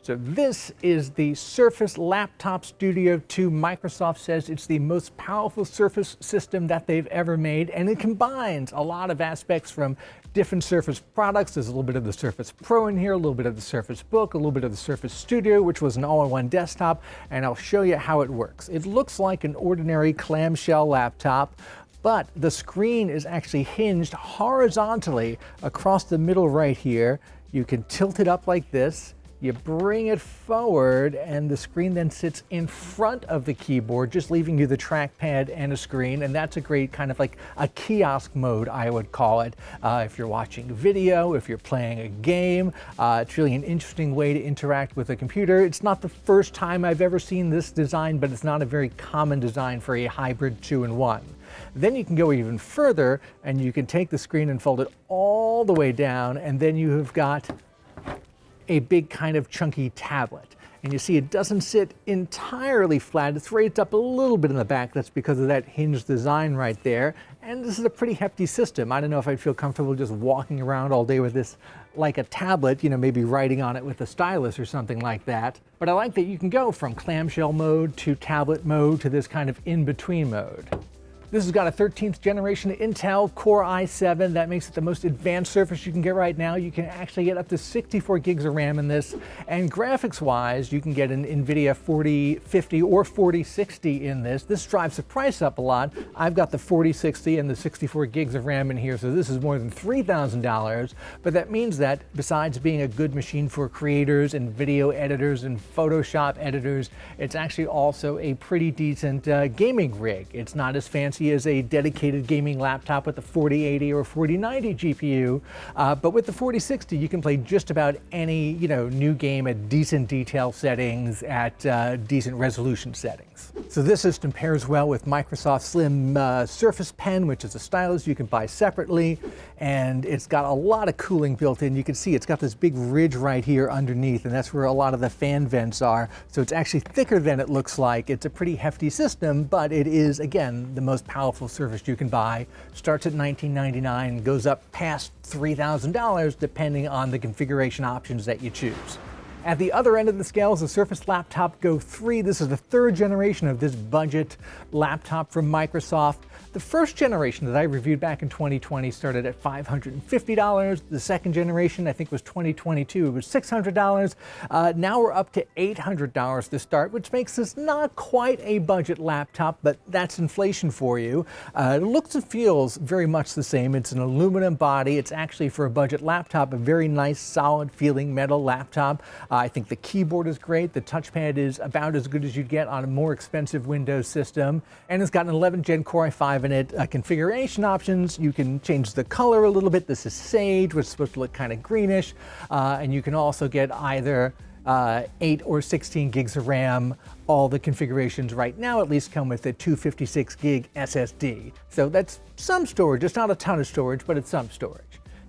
So this is the Surface Laptop Studio 2. Microsoft says it's the most powerful Surface system that they've ever made, and it combines a lot of aspects from different Surface products. There's a little bit of the Surface Pro in here, a little bit of the Surface Book, a little bit of the Surface Studio, which was an all-in-one desktop, and I'll show you how it works. It looks like an ordinary clamshell laptop, but the screen is actually hinged horizontally across the middle right here. You can tilt it up like this. You bring it forward and the screen then sits in front of the keyboard, just leaving you the trackpad and a screen. And that's a great kind of like a kiosk mode, I would call it. If you're watching video, if you're playing a game, it's really an interesting way to interact with a computer. It's not the first time I've ever seen this design, but it's not a very common design for a hybrid 2-in-1. Then you can go even further and you can take the screen and fold it all the way down, and then you have got a big kind of chunky tablet. And you see it doesn't sit entirely flat. It's raised up a little bit in the back. That's because of that hinged design right there. And this is a pretty hefty system. I don't know if I'd feel comfortable just walking around all day with this like a tablet, you know, maybe writing on it with a stylus or something like that. But I like that you can go from clamshell mode to tablet mode to this kind of in-between mode. This has got a 13th generation Intel Core i7. That makes it the most advanced Surface you can get right now. You can actually get up to 64 gigs of RAM in this. And graphics-wise, you can get an NVIDIA 4050 or 4060 in this. This drives the price up a lot. I've got the 4060 and the 64 gigs of RAM in here, so this is more than $3,000. But that means that besides being a good machine for creators and video editors and Photoshop editors, it's actually also a pretty decent gaming rig. It's not as fancy as a dedicated gaming laptop with the 4080 or 4090 GPU, but with the 4060 you can play just about any new game at decent detail settings, at decent resolution settings. So this system pairs well with Microsoft Slim Surface Pen, which is a stylus you can buy separately, and it's got a lot of cooling built in. You can see it's got this big ridge right here underneath, and that's where a lot of the fan vents are. So it's actually thicker than it looks like. It's a pretty hefty system, but it is, again, the most powerful Surface you can buy. Starts at $19.99, goes up past $3,000 depending on the configuration options that you choose. At the other end of the scale is the Surface Laptop Go 3. This is the third generation of this budget laptop from Microsoft. The first generation that I reviewed back in 2020 started at $550. The second generation, I think, was 2022. It was $600. Now we're up to $800 to start, which makes this not quite a budget laptop, but that's inflation for you. It looks and feels very much the same. It's an aluminum body. It's actually, for a budget laptop, a very nice, solid feeling metal laptop. I think the keyboard is great. The touchpad is about as good as you'd get on a more expensive Windows system. And it's got an 11th Gen Core i5 in it. Configuration options, you can change the color a little bit. This is sage, which is supposed to look kind of greenish. And you can also get either 8 or 16 gigs of RAM. All the configurations right now at least come with a 256 gig SSD. So that's some storage. It's not a ton of storage, but it's some storage.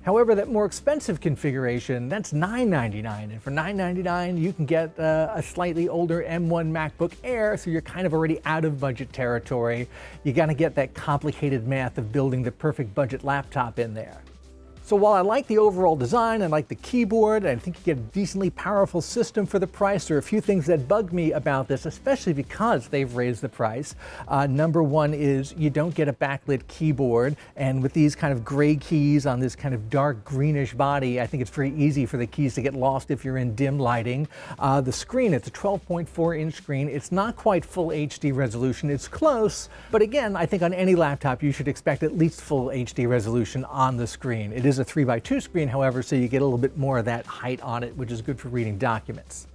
However, that more expensive configuration, that's $999, and for $999 you can get a slightly older M1 MacBook Air, so you're kind of already out of budget territory. You gotta get that complicated math of building the perfect budget laptop in there. So while I like the overall design, I like the keyboard, and I think you get a decently powerful system for the price, there are a few things that bug me about this, especially because they've raised the price. Number one is you don't get a backlit keyboard, and with these kind of gray keys on this kind of dark greenish body, I think it's very easy for the keys to get lost if you're in dim lighting. The screen, it's a 12.4-inch screen. It's not quite full HD resolution. It's close, but again, I think on any laptop you should expect at least full HD resolution on the screen. It is a 3x2 screen, however, so you get a little bit more of that height on it, which is good for reading documents.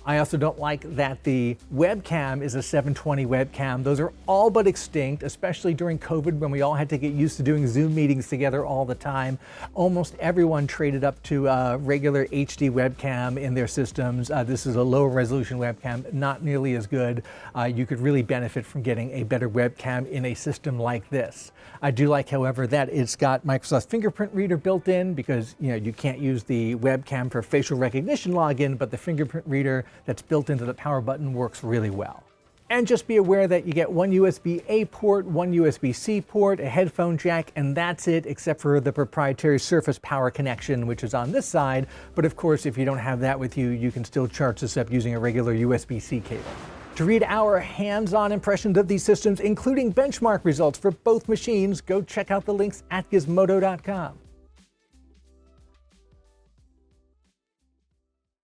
I also don't like that the webcam is a 720 webcam. Those are all but extinct, especially during COVID when we all had to get used to doing Zoom meetings together all the time. Almost everyone traded up to a regular HD webcam in their systems. This is a lower resolution webcam, not nearly as good. You could really benefit from getting a better webcam in a system like this. I do like, however, that it's got Microsoft's fingerprint reader built in, because you can't use the webcam for facial recognition login, but the fingerprint reader that's built into the power button works really well. And just be aware that you get one USB-A port, one USB-C port, a headphone jack, and that's it, except for the proprietary Surface power connection, which is on this side. But of course, if you don't have that with you, you can still charge this up using a regular USB-C cable. To read our hands-on impressions of these systems, including benchmark results for both machines, go check out the links at gizmodo.com.